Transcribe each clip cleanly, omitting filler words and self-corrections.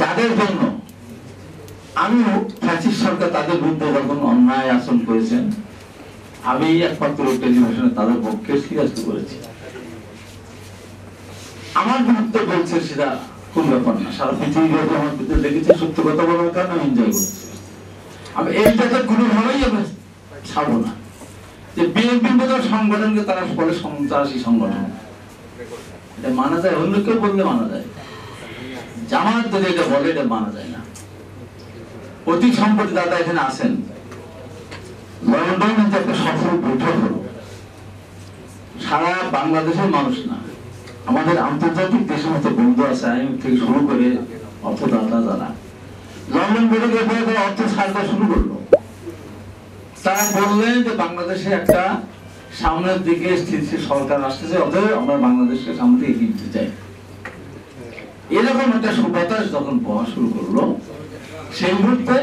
যাদের জন্য আমিও ফ্যাসিস্ট সরকার তাদের বিরুদ্ধে যখন অন্যায় আচরণ করেছেন, আমি একমাত্র টেলিভিশনে তাদের পক্ষে সিরিয়াস করেছি। আমার বিরুদ্ধে বলছে সেটা কোন ব্যাপার না, সারা পৃথিবী আমার বিরুদ্ধে লেগেছে, সত্য কথা বলার কারণে আমি এনজয় করছি। আমি এইটাকে কোনোভাবেই আমি ছাড়বো না যে বিএনপির মতো সংগঠনকে তারা বলে সন্ত্রাসী সংগঠন, এটা মানা যায়। অন্য কেউ বললে মানা যায়, জামাত যদি এটা বলে এটা মানা যায় না। অতি সম্প্রতি দাদা এখানে আসেন, লন্ডনে যে একটা সফল বৈঠক হলো, সারা বাংলাদেশের মানুষ না, আমাদের আন্তর্জাতিক দেশের মতো বন্ধু আছে আইএমএফ থেকে শুরু করে অর্থদাতা যারা লন্ডন বৈঠকের পরে তারা অর্থ ছাড় দেওয়া শুরু করলো। তারা বললেন যে বাংলাদেশে একটা সামনের দিকে স্থিতিশীল সরকার আসতেছে, অতএব আমরা বাংলাদেশকে সামনে দিকে এগিয়ে নিতে চাই। এরকম একটা সুবাতাস যখন পাওয়া শুরু করলো, সেই মুহূর্তে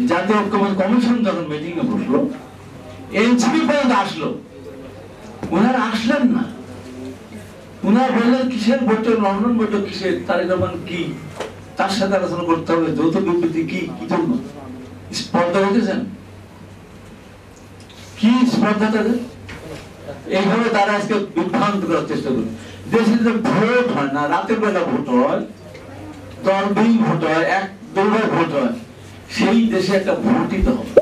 জাতীয় ঐক্যমত্য কমিশন যখন মিটিং এ বসলো, এনসিপি পর্যন্ত আসলো। ওনারা আসলেন না, ওনারা বললেন কিসের বৈঠক, লন্ডন বৈঠক কিসের, তারেক রহমান কি, তার সাথে আলোচনা করতে হবে, যৌথ বিবৃতি কি, কি জন্য স্পর্ধা রেখেছেন, কি স্পর্ধা তাদের? এইভাবে তারা আজকে বিভ্রান্ত করার চেষ্টা করে। দেশে যে ভোট হয় না, রাতের বেলা ভোট হয়, দলবিল ভোট হয়, এক দলবার ভোট হয়, সেই দেশে একটা ভোট দিতে হবে।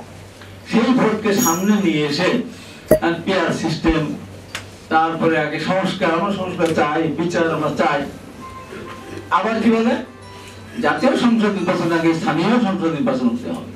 সেই ভোটকে সামনে নিয়ে এসে পেয়ার সিস্টেম, তারপরে আগে সংস্কার, আমরা সংস্কার চাই, বিচার আমরা চাই, আবার কি বলে জাতীয় সংসদ নির্বাচন আগে স্থানীয় সংসদ নির্বাচন হতে হবে।